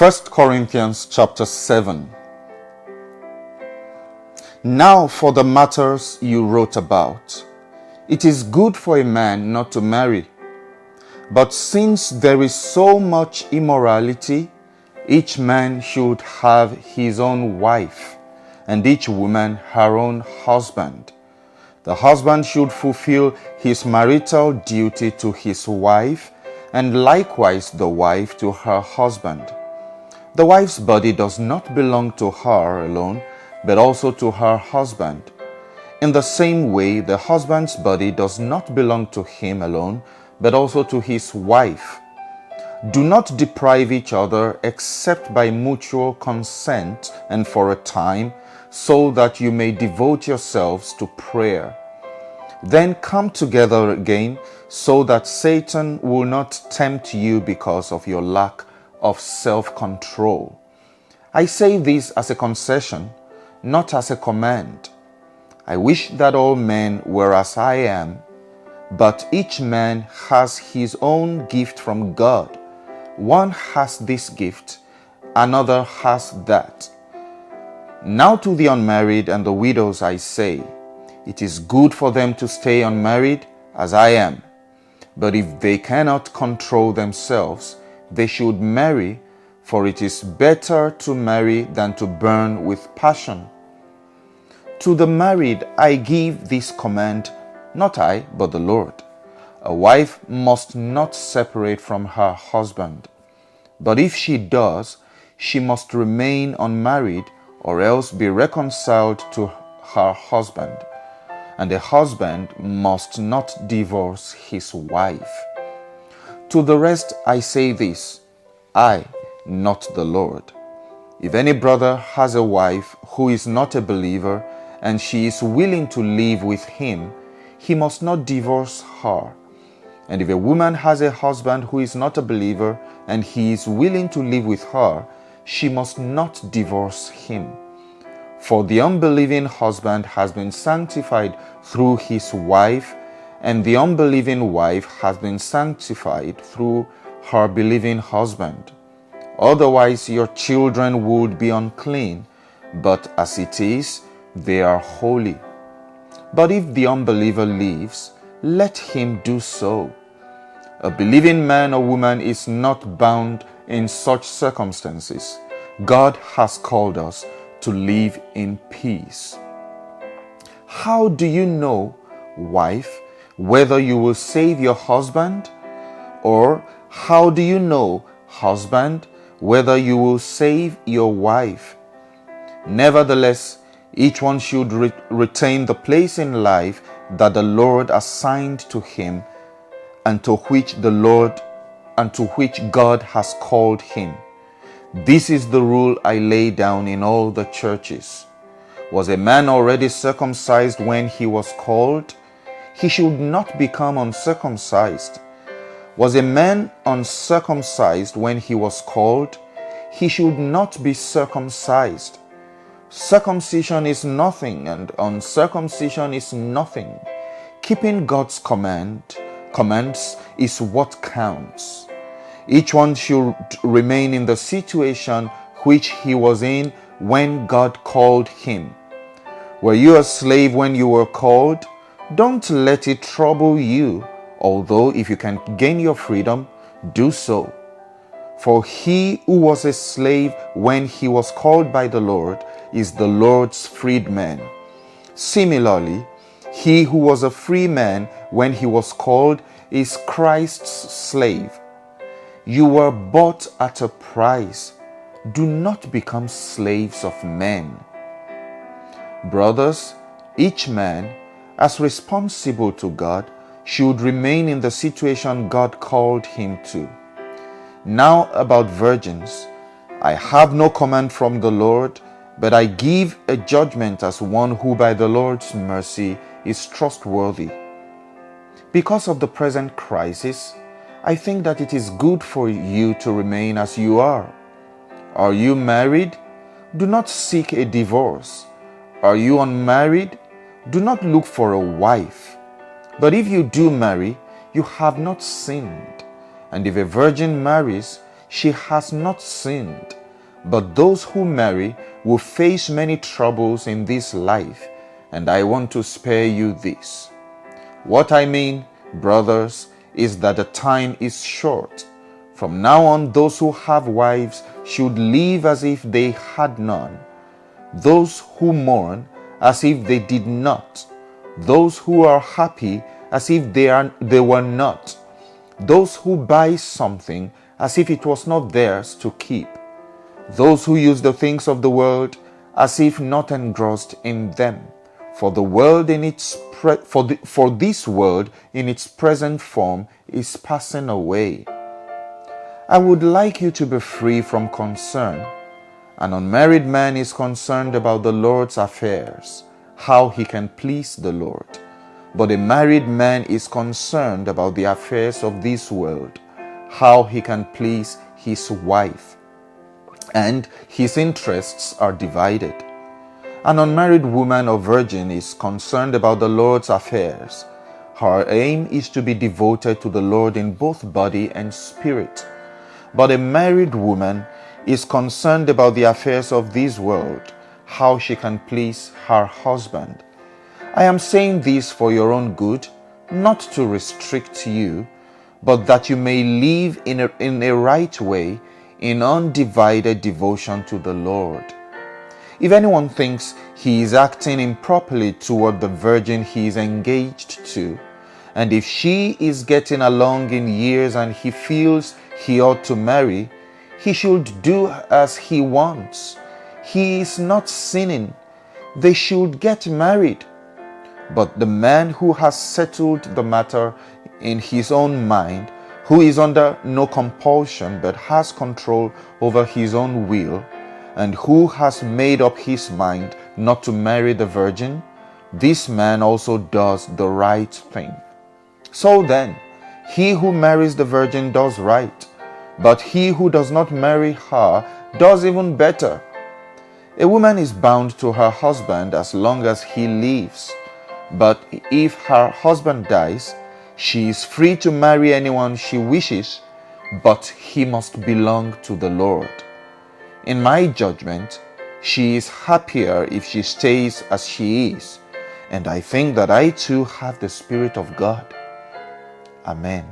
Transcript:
1 Corinthians chapter 7. Now for the matters you wrote about. It is good for a man not to marry. But since there is so much immorality, each man should have his own wife, and each woman her own husband. The husband should fulfill his marital duty to his wife, and likewise the wife to her husband. The wife's body does not belong to her alone, but also to her husband. In the same way, the husband's body does not belong to him alone, but also to his wife. Do not deprive each other except by mutual consent and for a time, so that you may devote yourselves to prayer. Then come together again, so that Satan will not tempt you because of your lack of self-control. I say this as a concession, not as a command. I wish that all men were as I am, but each man has his own gift from God. One has this gift, another has that. Now to the unmarried and the widows I say, it is good for them to stay unmarried as I am. But if they cannot control themselves, they should marry, for it is better to marry than to burn with passion. To the married I give this command, not I, but the Lord. A wife must not separate from her husband. But if she does, she must remain unmarried, or else be reconciled to her husband. And a husband must not divorce his wife. To the rest I say this, I, not the Lord. If any brother has a wife who is not a believer, and she is willing to live with him, he must not divorce her. And if a woman has a husband who is not a believer, and he is willing to live with her, she must not divorce him. For the unbelieving husband has been sanctified through his wife, and the unbelieving wife has been sanctified through her believing husband. Otherwise your children would be unclean, but as it is, they are holy. But if the unbeliever lives, let him do so. A believing man or woman is not bound in such circumstances. God has called us to live in peace. How do you know, wife, whether you will save your husband? Or how do you know, husband, whether you will save your wife? Nevertheless, each one should retain the place in life that the Lord assigned to him, and to which God has called him. This is the rule I lay down in all the churches. Was a man already circumcised when he was called? He should not become uncircumcised. Was a man uncircumcised when he was called? He should not be circumcised. Circumcision is nothing, and uncircumcision is nothing. Keeping God's commands is what counts. Each one should remain in the situation which he was in when God called him. Were you a slave when you were called? Don't let it trouble you, although if you can gain your freedom, do so. For he who was a slave when he was called by the Lord is the Lord's freedman. Similarly, he who was a free man when he was called is Christ's slave. You were bought at a price. Do not become slaves of men. Brothers, each man, as responsible to God, should remain in the situation God called him to. Now about virgins, I have no command from the Lord, but I give a judgment as one who by the Lord's mercy is trustworthy. Because of the present crisis, I think that it is good for you to remain as you are. Are you married? Do not seek a divorce. Are you unmarried? Do not look for a wife. But if you do marry, you have not sinned. And if a virgin marries, she has not sinned. But those who marry will face many troubles in this life, and I want to spare you this. What I mean, brothers, is that the time is short. From now on, those who have wives should live as if they had none, those who mourn as if they did not, those who are happy as if they were not, those who buy something as if it was not theirs to keep, those who use the things of the world as if not engrossed in them. For the world in its for this world in its present form is passing away. I would like you to be free from concern. An unmarried man is concerned about the Lord's affairs, how he can please the Lord. But a married man is concerned about the affairs of this world, how he can please his wife. And his interests are divided. An unmarried woman or virgin is concerned about the Lord's affairs. Her aim is to be devoted to the Lord in both body and spirit. But a married woman is concerned about the affairs of this world, how she can please her husband. I am saying this for your own good, not to restrict you, but that you may live in a right way, in undivided devotion to the Lord. If anyone thinks he is acting improperly toward the virgin he is engaged to, and if she is getting along in years and he feels he ought to marry, he should do as he wants. He is not sinning. They should get married. But the man who has settled the matter in his own mind, who is under no compulsion but has control over his own will, and who has made up his mind not to marry the virgin, this man also does the right thing. So then, he who marries the virgin does right, but he who does not marry her does even better. A woman is bound to her husband as long as he lives, but if her husband dies, she is free to marry anyone she wishes, but he must belong to the Lord. In my judgment, she is happier if she stays as she is, and I think that I too have the Spirit of God. Amen.